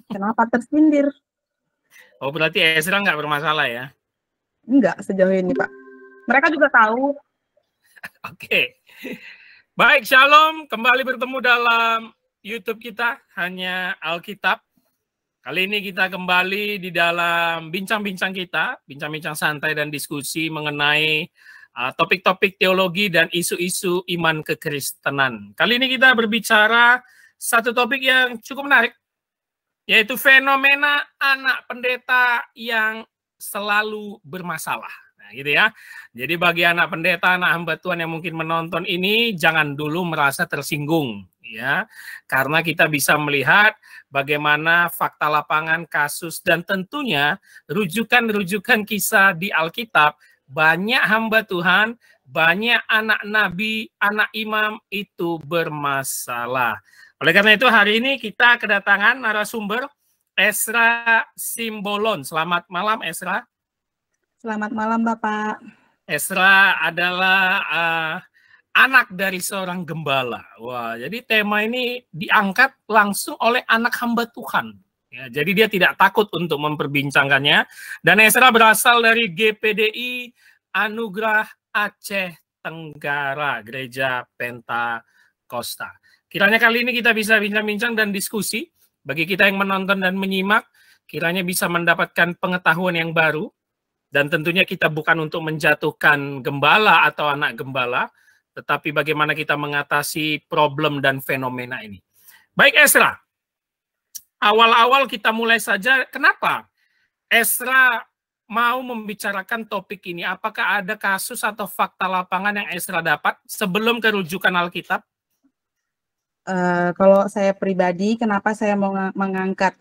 Kenapa tersindir? Oh, berarti Ezra nggak bermasalah ya? Enggak, sejauh ini, Pak. Mereka juga tahu. Oke. Baik, Shalom. Kembali bertemu dalam YouTube kita, Hanya Alkitab. Kali ini kita kembali di dalam bincang-bincang kita, bincang-bincang santai dan diskusi mengenai topik-topik teologi dan isu-isu iman kekristenan. Kali ini kita berbicara satu topik yang cukup menarik, yaitu fenomena anak pendeta yang selalu bermasalah. Nah, gitu ya. Jadi bagi anak pendeta, anak hamba Tuhan yang mungkin menonton ini, jangan dulu merasa tersinggung, ya, karena kita bisa melihat bagaimana fakta lapangan, kasus, dan tentunya rujukan-rujukan kisah di Alkitab. Banyak hamba Tuhan, banyak anak nabi, anak imam itu bermasalah. Oleh karena itu hari ini kita kedatangan narasumber Ezra Simbolon. Selamat malam Ezra. Selamat malam Bapak. Ezra adalah anak dari seorang gembala. Wah, jadi tema ini diangkat langsung oleh anak hamba Tuhan. Ya, jadi dia tidak takut untuk memperbincangkannya. Dan Ezra berasal dari GPDI Anugerah Aceh Tenggara, Gereja Pentakosta. Kiranya kali ini kita bisa bincang-bincang dan diskusi. Bagi kita yang menonton dan menyimak, kiranya bisa mendapatkan pengetahuan yang baru. Dan tentunya kita bukan untuk menjatuhkan gembala atau anak gembala, tetapi bagaimana kita mengatasi problem dan fenomena ini. Baik Ezra, awal-awal kita mulai saja, kenapa Ezra mau membicarakan topik ini? Apakah ada kasus atau fakta lapangan yang Ezra dapat sebelum kerujukan Alkitab? Kalau saya pribadi, kenapa saya mau mengangkat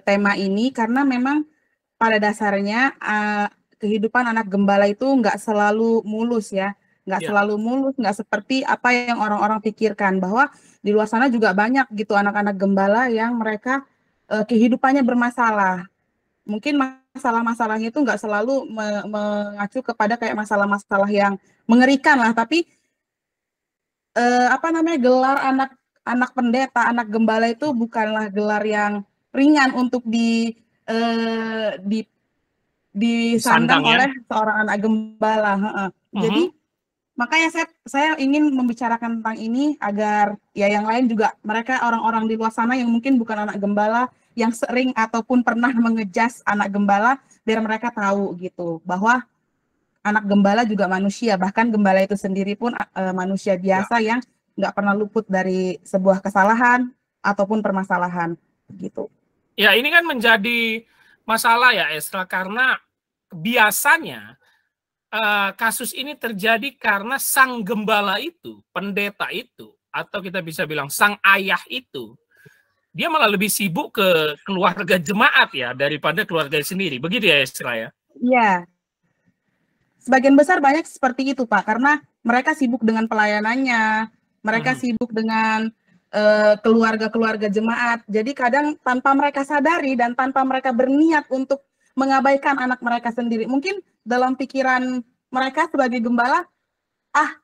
tema ini? Karena memang pada dasarnya kehidupan anak gembala itu nggak selalu mulus ya, nggak selalu mulus, nggak seperti apa yang orang-orang pikirkan, bahwa di luar sana juga banyak gitu anak-anak gembala yang mereka kehidupannya bermasalah. Mungkin masalah-masalahnya itu nggak selalu mengacu kepada kayak masalah-masalah yang mengerikan lah, tapi gelar anak pendeta, anak gembala itu bukanlah gelar yang ringan untuk disandang oleh seorang anak gembala. Jadi makanya saya ingin membicarakan tentang ini agar ya yang lain juga, mereka orang-orang di luar sana yang mungkin bukan anak gembala, yang sering ataupun pernah mengejas anak gembala, biar mereka tahu gitu bahwa anak gembala juga manusia, bahkan gembala itu sendiri pun manusia biasa yang nggak pernah luput dari sebuah kesalahan ataupun permasalahan gitu. Ya, ini kan menjadi masalah ya Ezra, karena biasanya kasus ini terjadi karena sang gembala itu, pendeta itu, atau kita bisa bilang sang ayah itu, dia malah lebih sibuk ke keluarga jemaat ya daripada keluarga sendiri. Begitu ya Ezra ya? Iya. Sebagian besar banyak seperti itu Pak, karena mereka sibuk dengan pelayanannya, mereka sibuk dengan keluarga-keluarga jemaat. Jadi kadang tanpa mereka sadari dan tanpa mereka berniat untuk mengabaikan anak mereka sendiri. Mungkin dalam pikiran mereka sebagai gembala,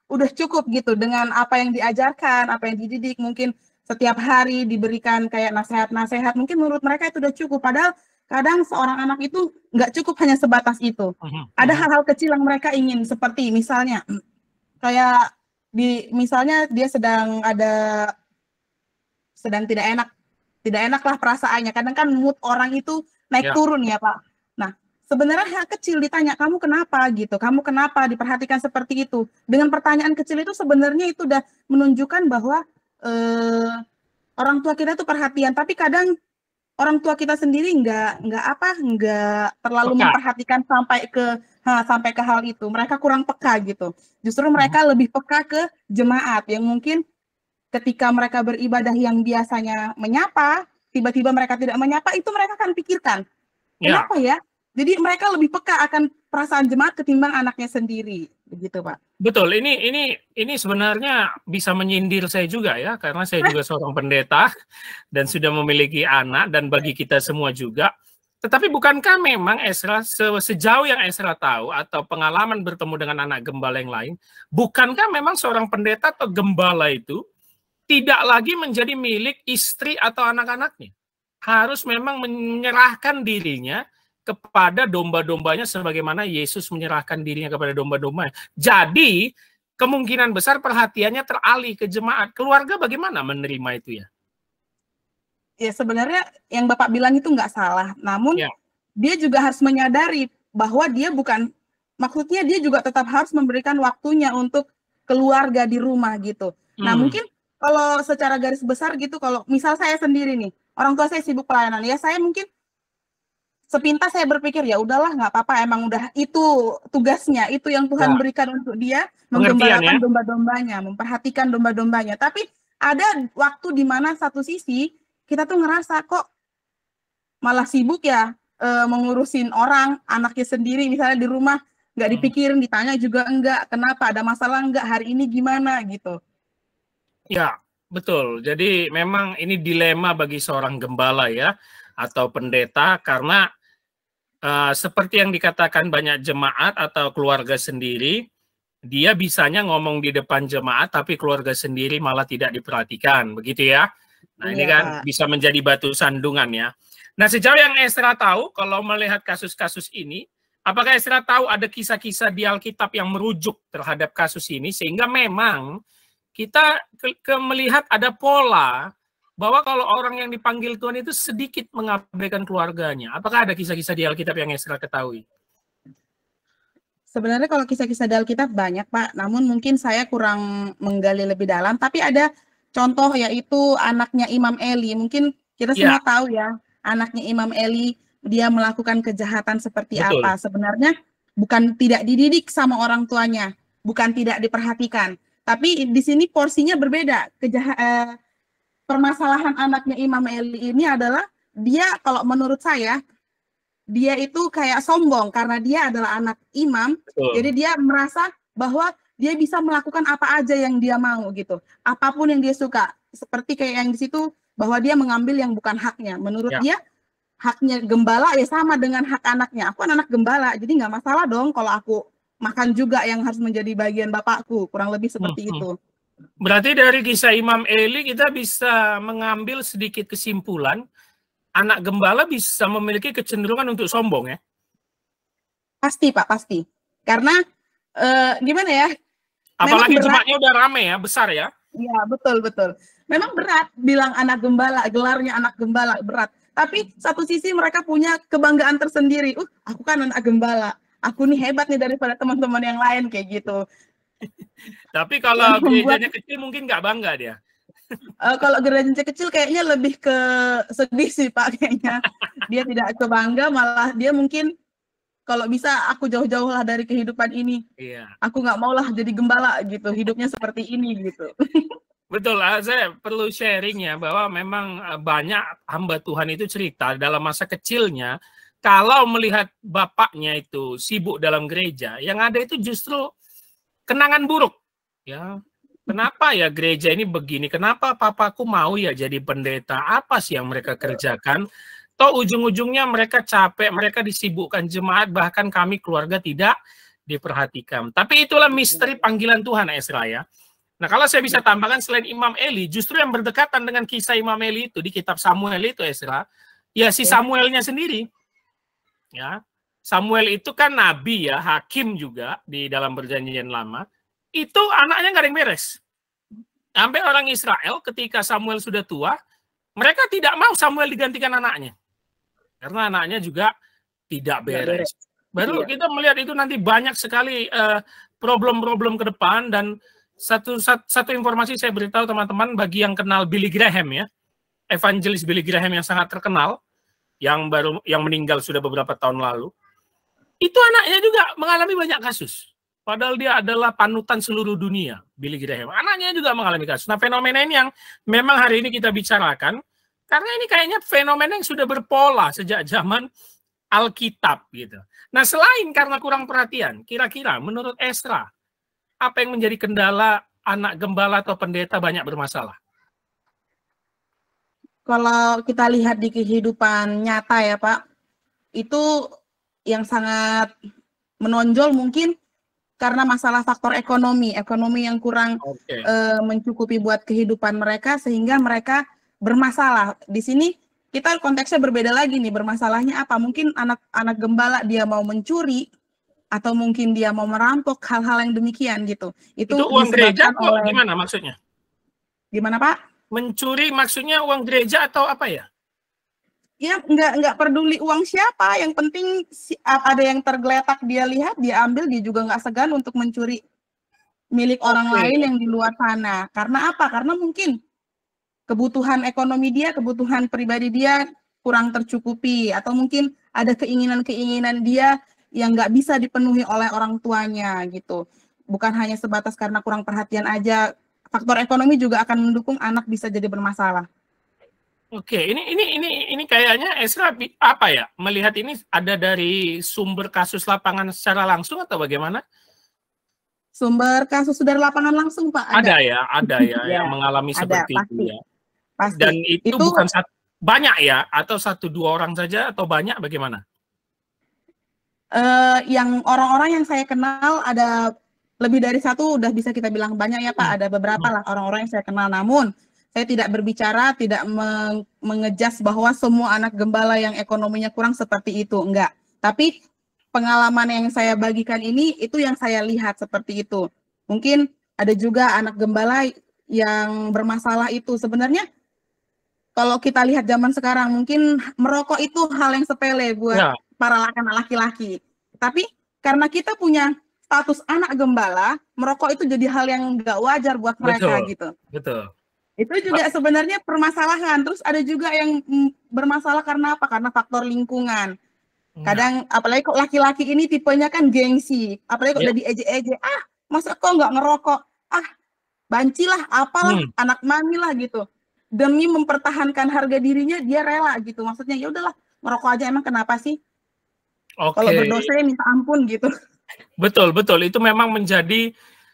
udah cukup gitu dengan apa yang diajarkan, apa yang dididik, mungkin setiap hari diberikan kayak nasihat-nasihat, mungkin menurut mereka itu udah cukup. Padahal kadang seorang anak itu nggak cukup hanya sebatas itu. Ada hal-hal kecil yang mereka ingin, seperti misalnya kayak misalnya dia sedang tidak enak lah perasaannya. Kadang kan mood orang itu naik turun ya Pak. Nah, sebenarnya hal kecil ditanya, kamu kenapa gitu, kamu kenapa, diperhatikan seperti itu. Dengan pertanyaan kecil itu sebenarnya itu udah menunjukkan bahwa orang tua kita itu perhatian, tapi kadang orang tua kita sendiri nggak terlalu memperhatikan sampai ke hal itu. Mereka kurang peka gitu. Justru mereka lebih peka ke jemaat yang mungkin ketika mereka beribadah yang biasanya menyapa, tiba-tiba mereka tidak menyapa, itu mereka akan pikirkan, kenapa ya? Jadi mereka lebih peka akan perasaan jemaat ketimbang anaknya sendiri, begitu Pak. Betul, ini sebenarnya bisa menyindir saya juga ya, karena saya juga seorang pendeta dan sudah memiliki anak, dan bagi kita semua juga. Tetapi bukankah memang Ezra, sejauh yang Ezra tahu atau pengalaman bertemu dengan anak gembala yang lain, bukankah memang seorang pendeta atau gembala itu tidak lagi menjadi milik istri atau anak-anaknya? harus memang menyerahkan dirinya kepada domba-dombanya sebagaimana Yesus menyerahkan dirinya kepada domba-dombanya. Jadi, kemungkinan besar perhatiannya teralih ke jemaat. Keluarga bagaimana menerima itu ya? Ya sebenarnya yang Bapak bilang itu nggak salah. Namun Ya. dia juga harus menyadari bahwa dia bukan, maksudnya dia juga tetap harus memberikan waktunya untuk keluarga di rumah gitu. Nah mungkin kalau secara garis besar gitu, kalau misal saya sendiri nih, orang tua saya sibuk pelayanan, ya saya mungkin sepintas saya berpikir ya udahlah nggak apa-apa, emang udah itu tugasnya, itu yang Tuhan berikan untuk dia, menggembalakan domba-dombanya, memperhatikan domba-dombanya. Tapi ada waktu di mana satu sisi kita tuh ngerasa kok malah sibuk ya, mengurusin orang, anaknya sendiri misalnya di rumah, nggak dipikirin, ditanya juga enggak, kenapa, ada masalah enggak, hari ini gimana gitu. Ya, betul. Jadi memang ini dilema bagi seorang gembala ya, atau pendeta, karena seperti yang dikatakan banyak jemaat atau keluarga sendiri, dia bisanya ngomong di depan jemaat, tapi keluarga sendiri malah tidak diperhatikan, begitu ya. Nah ini kan bisa menjadi batu sandungan ya. Nah sejauh yang Ezra tahu, kalau melihat kasus-kasus ini, apakah Ezra tahu ada kisah-kisah di Alkitab yang merujuk terhadap kasus ini, sehingga memang kita melihat ada pola bahwa kalau orang yang dipanggil Tuhan itu sedikit mengabaikan keluarganya. Apakah ada kisah-kisah di Alkitab yang Ezra ketahui? Sebenarnya kalau kisah-kisah di Alkitab banyak, Pak. Namun mungkin saya kurang menggali lebih dalam. Tapi ada contoh, yaitu anaknya Imam Eli. Mungkin kita semua tahu ya, anaknya Imam Eli, dia melakukan kejahatan seperti apa. Sebenarnya bukan tidak dididik sama orang tuanya, bukan tidak diperhatikan. Tapi di sini porsinya berbeda. Permasalahan anaknya Imam Eli ini adalah dia, kalau menurut saya, dia itu kayak sombong karena dia adalah anak imam. Jadi dia merasa bahwa dia bisa melakukan apa aja yang dia mau gitu, apapun yang dia suka. Seperti kayak yang di situ, bahwa dia mengambil yang bukan haknya. Menurut dia, haknya gembala ya sama dengan hak anaknya. Aku anak gembala, jadi nggak masalah dong kalau aku makan juga yang harus menjadi bagian bapakku. Kurang lebih seperti itu. Berarti dari kisah Imam Eli kita bisa mengambil sedikit kesimpulan, anak gembala bisa memiliki kecenderungan untuk sombong ya? Pasti Pak, pasti. Karena gimana ya? Apalagi jemaatnya udah rame ya, besar ya? Iya, betul-betul. Memang berat bilang anak gembala, gelarnya anak gembala, berat. Tapi satu sisi mereka punya kebanggaan tersendiri. Aku kan anak gembala. Aku nih hebat nih daripada teman-teman yang lain, kayak gitu. Tapi kalau gerejanya kecil mungkin nggak bangga dia. Kalau gerejanya kecil kayaknya lebih ke sedih sih Pak, kayaknya. Dia tidak kebangga, malah dia mungkin kalau bisa aku jauh-jauh lah dari kehidupan ini. Aku nggak mau lah jadi gembala gitu, hidupnya seperti ini gitu. Betul, saya perlu sharing ya, bahwa memang banyak hamba Tuhan itu cerita dalam masa kecilnya, kalau melihat bapaknya itu sibuk dalam gereja, yang ada itu justru kenangan buruk. Ya, kenapa ya gereja ini begini? Kenapa papaku mau ya jadi pendeta? Apa sih yang mereka kerjakan? Toh ujung-ujungnya mereka capek, mereka disibukkan jemaat, bahkan kami keluarga tidak diperhatikan. Tapi itulah misteri panggilan Tuhan, Ezra ya. Nah kalau saya bisa tambahkan, selain Imam Eli, justru yang berdekatan dengan kisah Imam Eli itu di kitab Samuel itu, Ezra, ya si Samuelnya sendiri. Ya, Samuel itu kan nabi ya, hakim juga di dalam Perjanjian Lama. Itu anaknya nggak ada yang beres. Sampai orang Israel ketika Samuel sudah tua, mereka tidak mau Samuel digantikan anaknya. Karena anaknya juga tidak beres. Baru kita melihat itu nanti banyak sekali problem-problem ke depan. Dan satu informasi saya beritahu teman-teman, bagi yang kenal Billy Graham ya, evangelis Billy Graham yang sangat terkenal, yang meninggal sudah beberapa tahun lalu, itu anaknya juga mengalami banyak kasus. Padahal dia adalah panutan seluruh dunia, Billy Graham. Anaknya juga mengalami kasus. Nah, fenomena ini yang memang hari ini kita bicarakan, karena ini kayaknya fenomena yang sudah berpola sejak zaman Alkitab gitu. Nah, selain karena kurang perhatian, kira-kira menurut Ezra, apa yang menjadi kendala anak gembala atau pendeta banyak bermasalah? Kalau kita lihat di kehidupan nyata ya Pak, itu yang sangat menonjol mungkin karena masalah faktor ekonomi yang kurang mencukupi buat kehidupan mereka, sehingga mereka bermasalah. Di sini kita konteksnya berbeda lagi nih, bermasalahnya apa? Mungkin anak gembala dia mau mencuri, atau mungkin dia mau merampok, hal-hal yang demikian gitu. Itu uang gereja disebabkan atau gimana maksudnya? Gimana Pak? Mencuri maksudnya uang gereja atau apa ya? Ya nggak peduli uang siapa, yang penting ada yang tergeletak dia lihat, dia ambil, dia juga nggak segan untuk mencuri milik orang lain yang di luar sana. Karena apa? Karena mungkin kebutuhan ekonomi dia, kebutuhan pribadi dia kurang tercukupi, atau mungkin ada keinginan-keinginan dia yang nggak bisa dipenuhi oleh orang tuanya gitu. Bukan hanya sebatas karena kurang perhatian aja, faktor ekonomi juga akan mendukung anak bisa jadi bermasalah. Oke, ini kayaknya Esra apa ya? Melihat ini ada dari sumber kasus lapangan secara langsung atau bagaimana? Sumber kasus dari lapangan langsung, Pak? Ada ya yang mengalami seperti pasti. itu ya. Pasti. Dan itu bukan banyak ya, atau 1-2 orang saja, atau banyak bagaimana? Yang orang-orang yang saya kenal ada lebih dari 1, udah bisa kita bilang banyak ya Pak. Ada beberapa lah orang-orang yang saya kenal. Namun saya tidak berbicara, tidak mengejas bahwa semua anak gembala yang ekonominya kurang seperti itu, enggak. Tapi pengalaman yang saya bagikan ini, itu yang saya lihat seperti itu. Mungkin ada juga anak gembala yang bermasalah itu. Sebenarnya kalau kita lihat zaman sekarang, mungkin merokok itu hal yang sepele buat para laki-laki. Tapi karena kita punya status anak gembala, merokok itu jadi hal yang nggak wajar buat mereka gitu. Betul. Itu juga sebenarnya permasalahan. Terus ada juga yang bermasalah karena apa? Karena faktor lingkungan. Kadang apalagi kok laki-laki ini tipenya kan gengsi. Apalagi kok udah diejek-ejek. Ah, masa kok nggak ngerokok? Ah, banci lah, apalah, anak mami lah gitu. Demi mempertahankan harga dirinya, dia rela gitu. Maksudnya ya udahlah, ngerokok aja, emang kenapa sih? Kalau berdosa ya minta ampun gitu. Betul. Itu memang menjadi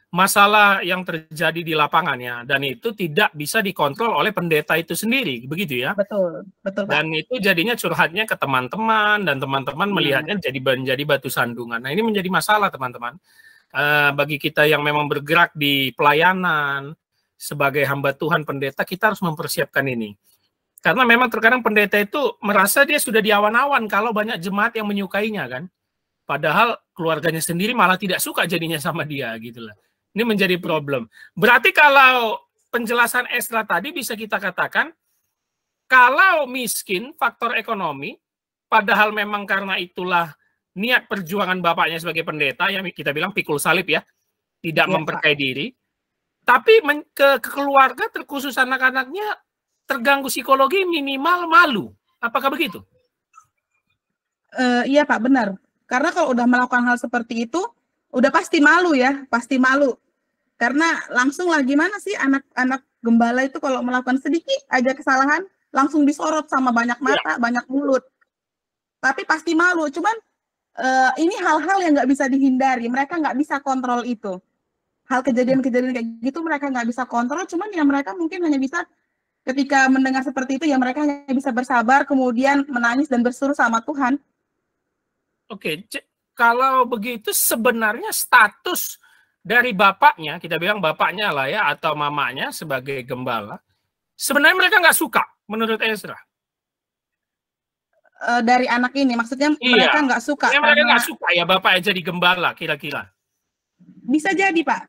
masalah yang terjadi di lapangannya, dan itu tidak bisa dikontrol oleh pendeta itu sendiri, begitu ya? Betul Pak. Dan itu jadinya curhatnya ke teman-teman, dan teman-teman melihatnya menjadi batu sandungan. Nah, ini menjadi masalah teman-teman. Bagi kita yang memang bergerak di pelayanan sebagai hamba Tuhan, pendeta, kita harus mempersiapkan ini. Karena memang terkadang pendeta itu merasa dia sudah di awan-awan kalau banyak jemaat yang menyukainya kan. Padahal keluarganya sendiri malah tidak suka jadinya sama dia gitu lah. Ini menjadi problem. Berarti kalau penjelasan Esra tadi bisa kita katakan, kalau miskin faktor ekonomi, padahal memang karena itulah niat perjuangan bapaknya sebagai pendeta, yang kita bilang pikul salib ya, tidak memperkaya diri, tapi ke keluarga, terkhusus anak-anaknya, terganggu psikologi, minimal malu. Apakah begitu? Iya Pak, benar. Karena kalau udah melakukan hal seperti itu, udah pasti malu ya, pasti malu. Karena langsung lah, gimana sih anak-anak gembala itu kalau melakukan sedikit aja kesalahan, langsung disorot sama banyak mata, banyak mulut. Tapi pasti malu. Cuman ini hal-hal yang nggak bisa dihindari. Mereka nggak bisa kontrol itu. Hal kejadian-kejadian kayak gitu mereka nggak bisa kontrol. Cuman ya mereka mungkin hanya bisa ketika mendengar seperti itu, ya mereka hanya bisa bersabar, kemudian menangis dan berseru sama Tuhan. Oke, kalau begitu sebenarnya status dari bapaknya, kita bilang bapaknya lah ya, atau mamanya sebagai gembala, sebenarnya mereka nggak suka menurut Esra. Dari anak ini, maksudnya mereka nggak suka. Ya, mereka nggak suka ya bapaknya jadi gembala, kira-kira. Bisa jadi Pak,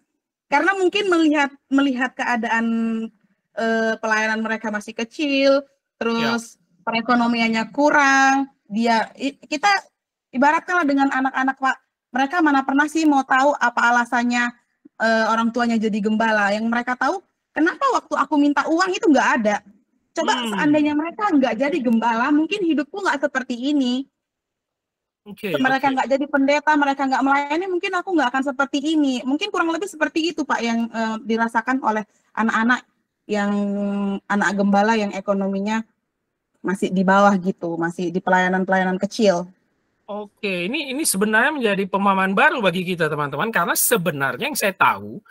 karena mungkin melihat keadaan pelayanan mereka masih kecil, terus perekonomiannya kurang. Kita ibaratkanlah dengan anak-anak Pak, mereka mana pernah sih mau tahu apa alasannya orang tuanya jadi gembala. Yang mereka tahu, kenapa waktu aku minta uang itu nggak ada. Coba seandainya mereka nggak jadi gembala, mungkin hidupku nggak seperti ini. Mereka nggak jadi pendeta, mereka nggak melayani, mungkin aku nggak akan seperti ini. Mungkin kurang lebih seperti itu Pak yang dirasakan oleh anak-anak yang anak gembala yang ekonominya masih di bawah gitu, masih di pelayanan-pelayanan kecil. Oke, ini sebenarnya menjadi pemahaman baru bagi kita teman-teman, karena sebenarnya yang saya tahu,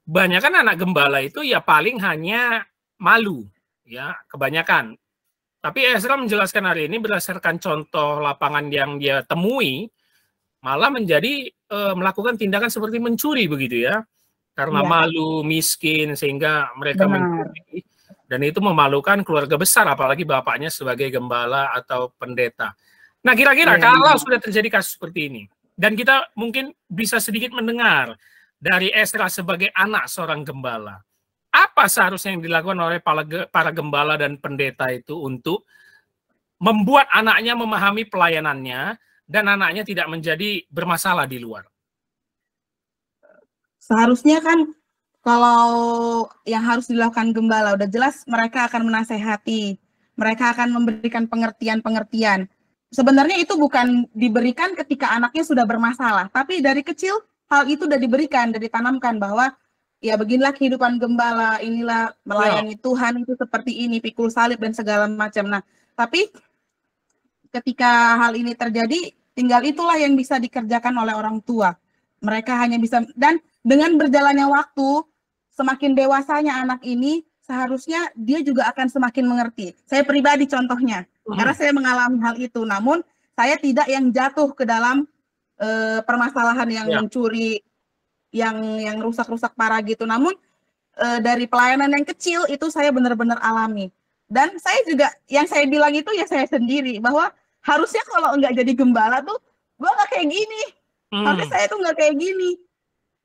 banyak kan anak gembala itu ya paling hanya malu, ya kebanyakan. Tapi Esra menjelaskan hari ini berdasarkan contoh lapangan yang dia temui, malah menjadi melakukan tindakan seperti mencuri begitu ya, karena malu, miskin, sehingga mereka mencuri. Dan itu memalukan keluarga besar, apalagi bapaknya sebagai gembala atau pendeta. Nah, kira-kira kalau sudah terjadi kasus seperti ini, dan kita mungkin bisa sedikit mendengar dari Ezra sebagai anak seorang gembala, apa seharusnya yang dilakukan oleh para gembala dan pendeta itu untuk membuat anaknya memahami pelayanannya dan anaknya tidak menjadi bermasalah di luar? Seharusnya kan kalau yang harus dilakukan gembala udah jelas mereka akan menasehati, mereka akan memberikan pengertian-pengertian. Sebenarnya itu bukan diberikan ketika anaknya sudah bermasalah, tapi dari kecil hal itu udah diberikan, udah ditanamkan bahwa ya beginilah kehidupan gembala, inilah melayani Tuhan itu seperti ini, pikul salib dan segala macam. Nah, tapi ketika hal ini terjadi, tinggal itulah yang bisa dikerjakan oleh orang tua. Mereka hanya bisa, dan dengan berjalannya waktu, semakin dewasanya anak ini, seharusnya dia juga akan semakin mengerti. Saya pribadi contohnya, karena saya mengalami hal itu. Namun, saya tidak yang jatuh ke dalam permasalahan yang mencuri, yang rusak-rusak parah gitu. Namun, dari pelayanan yang kecil, itu saya benar-benar alami. Dan saya juga, yang saya bilang itu ya saya sendiri, bahwa harusnya kalau nggak jadi gembala tuh, gue nggak kayak gini. Harusnya saya tuh nggak kayak gini.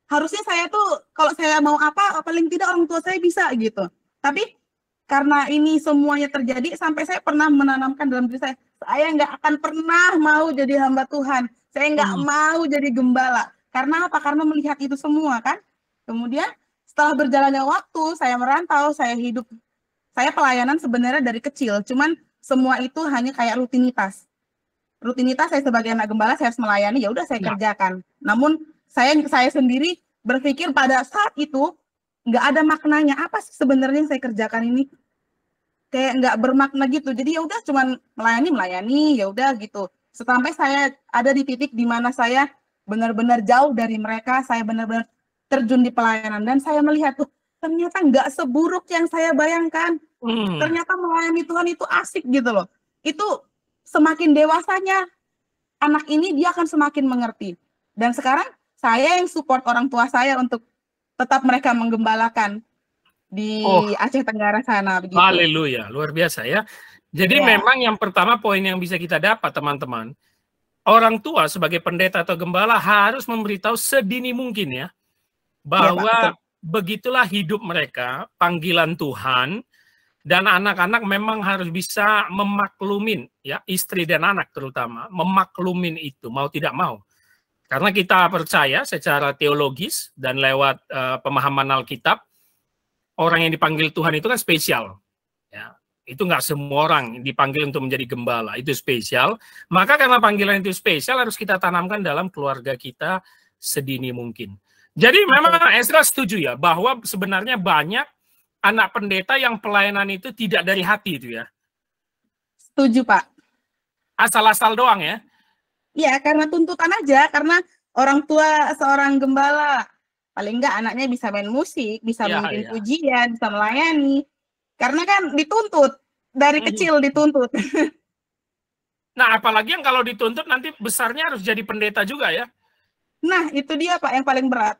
Harusnya saya tuh, kalau saya mau apa, paling tidak orang tua saya bisa gitu. Tapi, karena ini semuanya terjadi, sampai saya pernah menanamkan dalam diri saya nggak akan pernah mau jadi hamba Tuhan. Saya nggak mau jadi gembala. Karena apa? Karena melihat itu semua kan. Kemudian, setelah berjalannya waktu, saya merantau, saya hidup, saya pelayanan sebenarnya dari kecil, cuman semua itu hanya kayak rutinitas. Rutinitas saya sebagai anak gembala, saya harus melayani, ya udah saya kerjakan. Namun saya sendiri berpikir pada saat itu nggak ada maknanya, apa sih sebenarnya yang saya kerjakan ini? Kayak nggak bermakna gitu. Jadi ya udah cuman melayani, ya udah gitu. Sampai saya ada di titik di mana saya benar-benar jauh dari mereka, saya benar-benar terjun di pelayanan dan saya melihat tuh ternyata nggak seburuk yang saya bayangkan. Ternyata melayani Tuhan itu asik gitu loh. Itu semakin dewasanya anak ini dia akan semakin mengerti. Dan sekarang saya yang support orang tua saya untuk tetap mereka menggembalakan di Aceh Tenggara sana. Begitu. Haleluya, luar biasa ya. Jadi memang yang pertama poin yang bisa kita dapat teman-teman, orang tua sebagai pendeta atau gembala harus memberitahu sedini mungkin ya, bahwa begitulah hidup mereka, panggilan Tuhan, dan anak-anak memang harus bisa memaklumin, ya istri dan anak terutama, memaklumin itu, mau tidak mau. Karena kita percaya secara teologis dan lewat pemahaman Alkitab, orang yang dipanggil Tuhan itu kan spesial. Ya, itu nggak semua orang dipanggil untuk menjadi gembala, itu spesial. Maka karena panggilan itu spesial, harus kita tanamkan dalam keluarga kita sedini mungkin. Jadi memang Ezra setuju ya, bahwa sebenarnya banyak anak pendeta yang pelayanan itu tidak dari hati itu ya. Setuju Pak. Asal-asal doang ya. Iya, karena tuntutan aja, karena orang tua seorang gembala, paling enggak anaknya bisa main musik, bisa memimpin pujian, bisa melayani. Karena kan dituntut, dari kecil dituntut. Nah, apalagi yang kalau dituntut nanti besarnya harus jadi pendeta juga ya. Nah, itu dia Pak yang paling berat.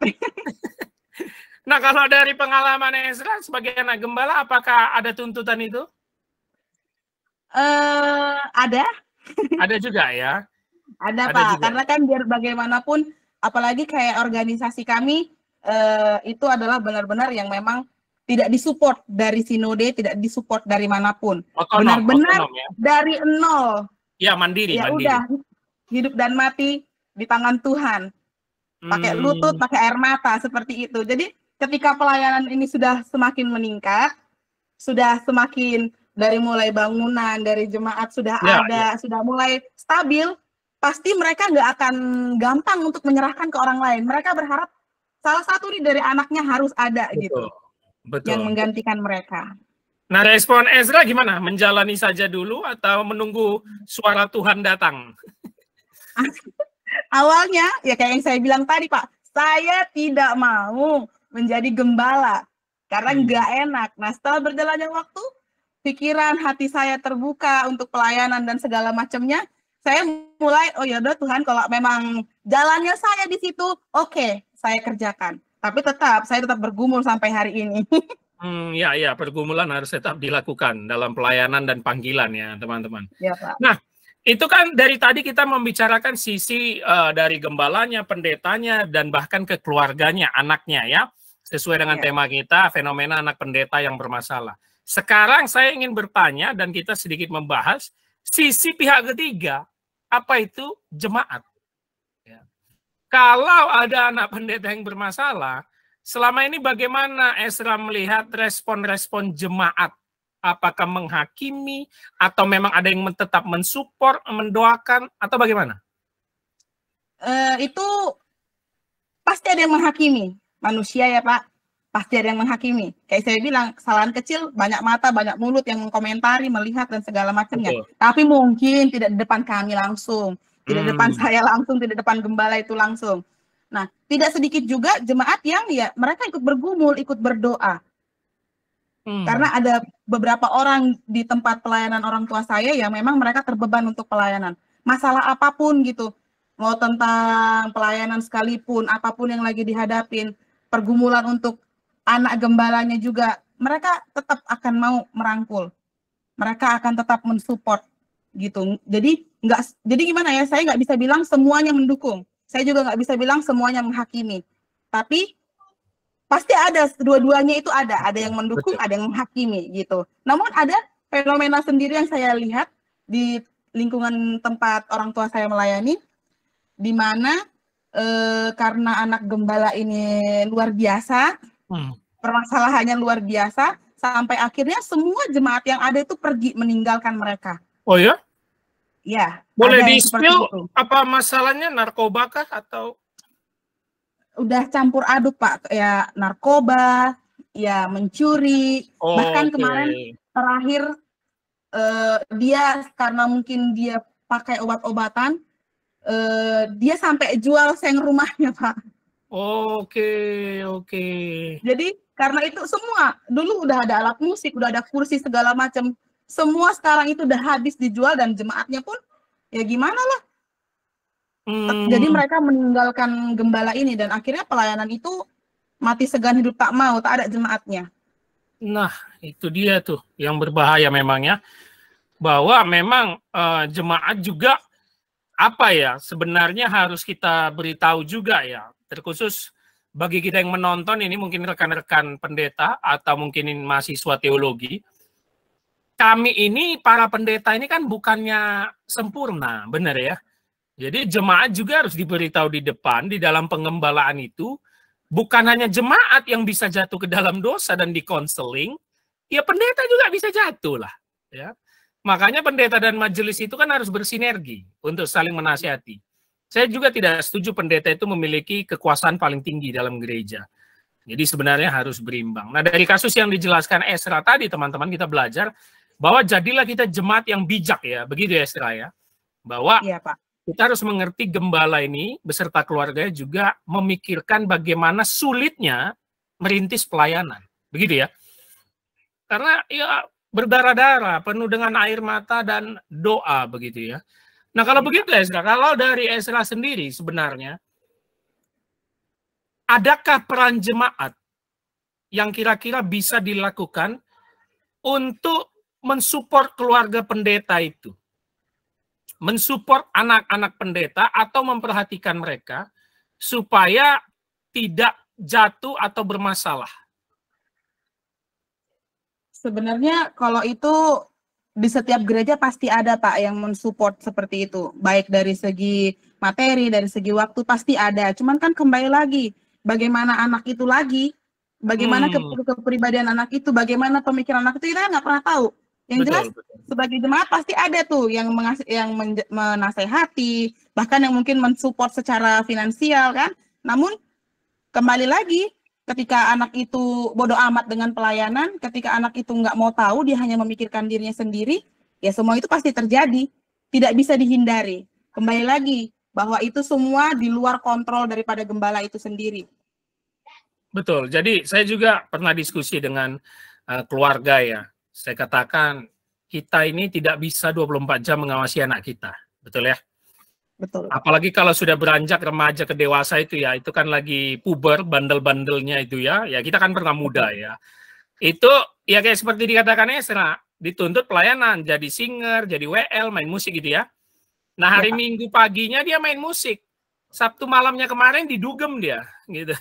Nah, kalau dari pengalaman Ezra sebagai anak gembala, apakah ada tuntutan itu? Ada. Ada juga ya. Ada Pak, juga. Karena kan biar bagaimanapun, apalagi kayak organisasi kami, itu adalah benar-benar yang memang tidak disupport dari sinode, tidak disupport dari manapun. Benar-benar ya? Dari nol. Ya, mandiri. Ya udah, hidup dan mati di tangan Tuhan. Pakai lutut, pakai air mata, seperti itu. Jadi ketika pelayanan ini sudah semakin meningkat, sudah semakin dari mulai bangunan, dari jemaat sudah ada, sudah mulai stabil, pasti mereka nggak akan gampang untuk menyerahkan ke orang lain. Mereka berharap salah satu nih dari anaknya harus ada gitu, yang menggantikan mereka. Nah, respon Ezra gimana? Menjalani saja dulu atau menunggu suara Tuhan datang? Awalnya, ya kayak yang saya bilang tadi Pak, saya tidak mau menjadi gembala karena nggak enak. Nah, setelah berjalannya waktu, pikiran hati saya terbuka untuk pelayanan dan segala macamnya. Saya mulai, oh ya udah Tuhan, kalau memang jalannya saya di situ, oke, saya kerjakan. Tapi saya tetap bergumul sampai hari ini. Ya, pergumulan harus tetap dilakukan dalam pelayanan dan panggilan ya, teman-teman. Ya, Pak. Nah, itu kan dari tadi kita membicarakan sisi dari gembalanya, pendetanya, dan bahkan ke keluarganya, anaknya ya, sesuai dengan tema kita, fenomena anak pendeta yang bermasalah. Sekarang saya ingin bertanya dan kita sedikit membahas sisi pihak ketiga, apa itu jemaat. Ya. Kalau ada anak pendeta yang bermasalah, selama ini bagaimana Ezra melihat respon-respon jemaat? Apakah menghakimi atau memang ada yang tetap mensupport, mendoakan atau bagaimana? Itu pasti ada yang menghakimi. Manusia ya Pak, pasti ada yang menghakimi. Kayak saya bilang, kesalahan kecil, banyak mata, banyak mulut yang mengomentari, melihat, dan segala macamnya. Tapi mungkin tidak di depan kami langsung. Tidak di depan saya langsung, tidak di depan gembala itu langsung. Nah, tidak sedikit juga jemaat yang ya mereka ikut bergumul, ikut berdoa. Karena ada beberapa orang di tempat pelayanan orang tua saya yang memang mereka terbeban untuk pelayanan. Masalah apapun gitu, mau tentang pelayanan sekalipun, apapun yang lagi dihadapin, pergumulan untuk anak gembalanya juga, mereka tetap akan mau merangkul. Mereka akan tetap mensupport gitu. Jadi gimana ya, saya nggak bisa bilang semuanya mendukung. Saya juga nggak bisa bilang semuanya menghakimi. Tapi pasti ada, dua-duanya itu ada yang mendukung, ada yang menghakimi gitu. Namun ada fenomena sendiri yang saya lihat di lingkungan tempat orang tua saya melayani, di mana karena anak gembala ini luar biasa, permasalahannya luar biasa, sampai akhirnya semua jemaat yang ada itu pergi meninggalkan mereka. Oh ya? Ya. Boleh di-spill apa masalahnya, narkoba kah atau? Udah campur aduk Pak, ya narkoba, ya mencuri, bahkan kemarin terakhir dia karena mungkin dia pakai obat-obatan, dia sampai jual seng rumahnya Pak. Oke. Jadi karena itu semua, dulu udah ada alat musik, udah ada kursi segala macam, semua sekarang itu udah habis dijual dan jemaatnya pun ya gimana lah. Jadi mereka meninggalkan gembala ini dan akhirnya pelayanan itu mati segan hidup tak mau, tak ada jemaatnya. Nah, itu dia tuh yang berbahaya memangnya, bahwa memang jemaat juga apa ya, sebenarnya harus kita beritahu juga ya, terkhusus bagi kita yang menonton ini, mungkin rekan-rekan pendeta atau mungkin mahasiswa teologi. Kami ini para pendeta ini kan bukannya sempurna, benar ya? Jadi jemaat juga harus diberitahu di depan, di dalam pengembalaan itu, bukan hanya jemaat yang bisa jatuh ke dalam dosa dan dikonseling, ya pendeta juga bisa jatuh lah. Ya. Makanya pendeta dan majelis itu kan harus bersinergi untuk saling menasihati. Saya juga tidak setuju pendeta itu memiliki kekuasaan paling tinggi dalam gereja. Jadi sebenarnya harus berimbang. Nah dari kasus yang dijelaskan Ezra tadi, teman-teman kita belajar bahwa jadilah kita jemaat yang bijak ya, begitu ya Ezra ya. Bahwa iya, Pak. Kita harus mengerti gembala ini beserta keluarganya juga memikirkan bagaimana sulitnya merintis pelayanan. Begitu ya. Karena ya berdarah-darah, penuh dengan air mata dan doa begitu ya. Nah kalau begitu Ezra, kalau dari Ezra sendiri sebenarnya, adakah peran jemaat yang kira-kira bisa dilakukan untuk mensupport keluarga pendeta itu? Mensupport anak-anak pendeta atau memperhatikan mereka supaya tidak jatuh atau bermasalah? Sebenarnya kalau itu di setiap gereja pasti ada Pak yang mensupport seperti itu. Baik dari segi materi, dari segi waktu pasti ada. Cuman kan kembali lagi, bagaimana anak itu lagi, bagaimana kepribadian anak itu, bagaimana pemikiran anak itu, kita nggak pernah tahu. Yang jelas sebagai jemaat pasti ada tuh yang menasehati, bahkan yang mungkin mensupport secara finansial kan. Namun kembali lagi ketika anak itu bodoh amat dengan pelayanan, ketika anak itu nggak mau tahu, dia hanya memikirkan dirinya sendiri, ya semua itu pasti terjadi, tidak bisa dihindari. Kembali lagi bahwa itu semua di luar kontrol daripada gembala itu sendiri. Betul. Jadi saya juga pernah diskusi dengan keluarga ya. Saya katakan, kita ini tidak bisa 24 jam mengawasi anak kita. Betul ya? Betul. Apalagi kalau sudah beranjak remaja ke dewasa itu ya, itu kan lagi puber, bandel-bandelnya itu ya. Ya kita kan pernah muda ya. Itu ya kayak seperti dikatakan Esra, dituntut pelayanan, jadi singer, jadi WL, main musik gitu ya. Nah hari Ya, Pak. Minggu paginya dia main musik, Sabtu malamnya kemarin didugem dia, gitu.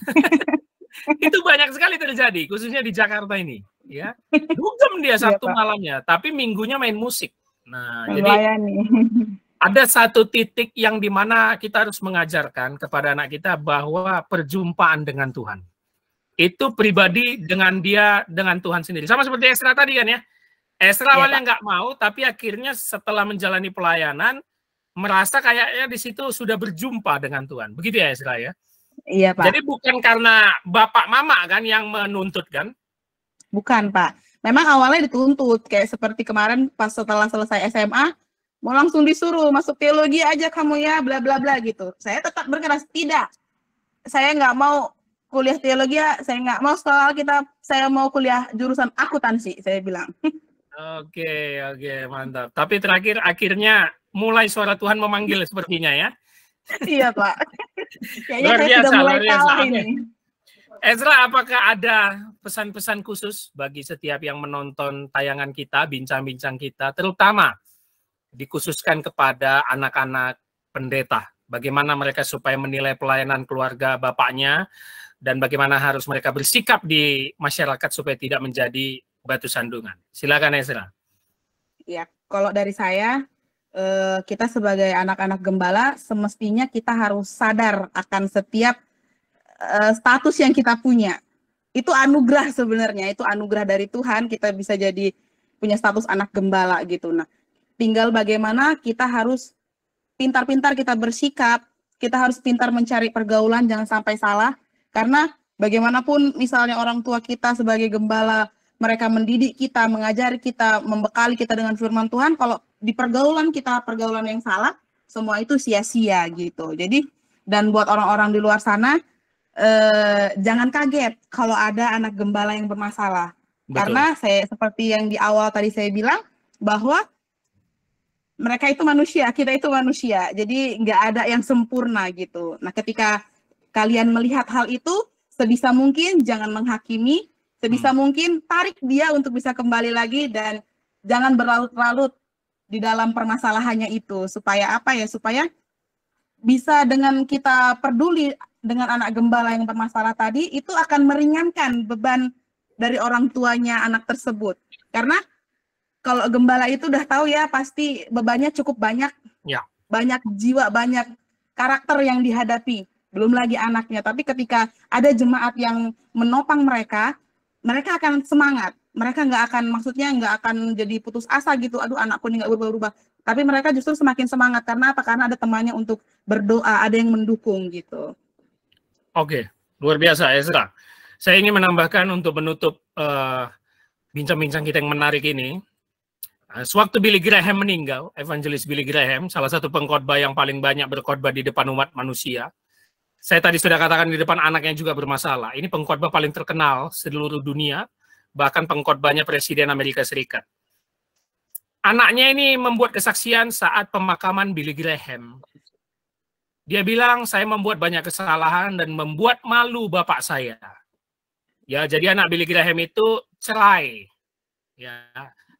Itu banyak sekali terjadi, khususnya di Jakarta ini, ya. Dugem dia Iya, Sabtu Pak. malamnya, tapi Minggunya main musik. Nah, jadi Melayani. ada satu titik yang dimana kita harus mengajarkan kepada anak kita bahwa perjumpaan dengan Tuhan itu pribadi dengan Tuhan sendiri. Sama seperti Esra tadi kan ya. Esra Iya, awalnya Pak. nggak mau, tapi akhirnya setelah menjalani pelayanan merasa kayaknya di situ sudah berjumpa dengan Tuhan. Begitu ya Esra ya. Iya, Pak. Jadi bukan karena bapak mama kan yang menuntut kan? Bukan, Pak. Memang awalnya dituntut, kayak seperti kemarin pas setelah selesai SMA, mau langsung disuruh masuk teologi aja kamu ya, bla bla bla gitu. Saya tetap berkeras, tidak. Saya nggak mau kuliah teologi ya, saya nggak mau sekolah Alkitab, saya mau kuliah jurusan akuntansi, saya bilang. Oke, mantap. Tapi terakhir akhirnya mulai suara Tuhan memanggil sepertinya ya. Iya, Pak. Kayaknya Luar saya sudah biasa, mulai luar biasa. kalah Oke. ini. Ezra, apakah ada pesan-pesan khusus bagi setiap yang menonton tayangan kita, bincang-bincang kita, terutama dikhususkan kepada anak-anak pendeta? Bagaimana mereka supaya menilai pelayanan keluarga bapaknya, dan bagaimana harus mereka bersikap di masyarakat supaya tidak menjadi batu sandungan. Silakan Ezra. Ya, kalau dari saya, kita sebagai anak-anak gembala, semestinya kita harus sadar akan setiap status yang kita punya. Itu anugerah sebenarnya, itu anugerah dari Tuhan, kita bisa jadi punya status anak gembala gitu. Nah, tinggal bagaimana kita harus pintar-pintar kita bersikap, kita harus pintar mencari pergaulan, jangan sampai salah. Karena bagaimanapun misalnya orang tua kita sebagai gembala, mereka mendidik kita, mengajari kita, membekali kita dengan firman Tuhan, kalau di pergaulan kita, pergaulan yang salah, semua itu sia-sia gitu. Jadi, dan buat orang-orang di luar sana, jangan kaget kalau ada anak gembala yang bermasalah. Betul. Karena saya seperti yang di awal tadi saya bilang, bahwa mereka itu manusia, kita itu manusia. Jadi nggak ada yang sempurna gitu. Nah, ketika kalian melihat hal itu, sebisa mungkin jangan menghakimi, sebisa mungkin tarik dia untuk bisa kembali lagi dan jangan berlarut-larut di dalam permasalahannya itu. Supaya apa ya? Supaya bisa dengan kita peduli dengan anak gembala yang bermasalah tadi, itu akan meringankan beban dari orang tuanya anak tersebut. Karena kalau gembala itu udah tahu ya, pasti bebannya cukup banyak. Ya. Banyak jiwa, banyak karakter yang dihadapi. Belum lagi anaknya. Tapi ketika ada jemaat yang menopang mereka, mereka akan semangat. Mereka nggak akan jadi putus asa gitu. Aduh, anakku ini nggak berubah-ubah. Tapi mereka justru semakin semangat. Karena apa? Karena ada temannya untuk berdoa, ada yang mendukung gitu. Oke, luar biasa Ezra. Saya ingin menambahkan untuk menutup bincang-bincang kita yang menarik ini. Sewaktu Billy Graham meninggal, evangelis Billy Graham, salah satu pengkhotbah yang paling banyak berkhotbah di depan umat manusia. Saya tadi sudah katakan di depan anaknya juga bermasalah. Ini pengkhotbah paling terkenal seluruh dunia, bahkan pengkhotbahnya Presiden Amerika Serikat. Anaknya ini membuat kesaksian saat pemakaman Billy Graham. Dia bilang, saya membuat banyak kesalahan dan membuat malu bapak saya. Ya, jadi anak Billy Graham itu cerai. Ya.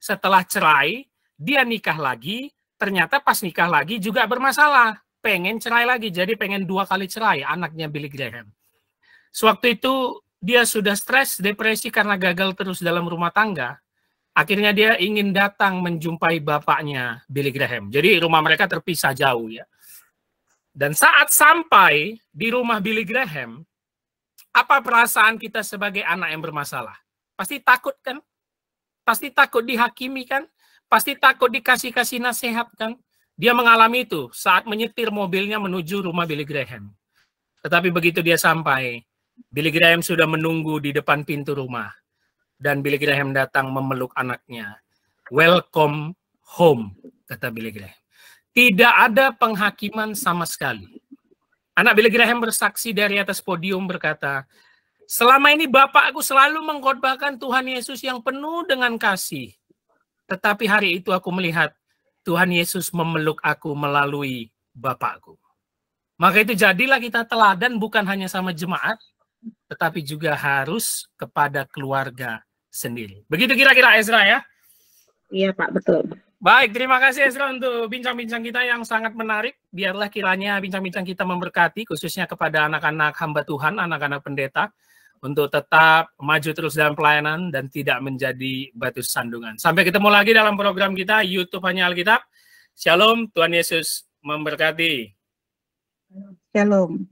Setelah cerai, dia nikah lagi, ternyata pas nikah lagi juga bermasalah. Pengen cerai lagi, jadi pengen 2 kali cerai anaknya Billy Graham. Sewaktu itu, dia sudah stres, depresi karena gagal terus dalam rumah tangga. Akhirnya dia ingin datang menjumpai bapaknya Billy Graham. Jadi rumah mereka terpisah jauh ya. Dan saat sampai di rumah Billy Graham, apa perasaan kita sebagai anak yang bermasalah? Pasti takut kan? Pasti takut dihakimi kan? Pasti takut dikasih nasihat kan? Dia mengalami itu saat menyetir mobilnya menuju rumah Billy Graham. Tetapi begitu dia sampai, Billy Graham sudah menunggu di depan pintu rumah. Dan Billy Graham datang memeluk anaknya. Welcome home, kata Billy Graham. Tidak ada penghakiman sama sekali. Anak Billy Graham bersaksi dari atas podium berkata, selama ini Bapakku selalu mengkhotbahkan Tuhan Yesus yang penuh dengan kasih. Tetapi hari itu aku melihat Tuhan Yesus memeluk aku melalui Bapakku. Maka itu jadilah kita teladan bukan hanya sama jemaat, tetapi juga harus kepada keluarga sendiri. Begitu kira-kira Ezra ya? Iya Pak, betul. Baik, terima kasih Ezra untuk bincang-bincang kita yang sangat menarik. Biarlah kiranya bincang-bincang kita memberkati, khususnya kepada anak-anak hamba Tuhan, anak-anak pendeta, untuk tetap maju terus dalam pelayanan dan tidak menjadi batu sandungan. Sampai ketemu lagi dalam program kita, YouTube Hanya Alkitab. Shalom, Tuhan Yesus memberkati. Shalom.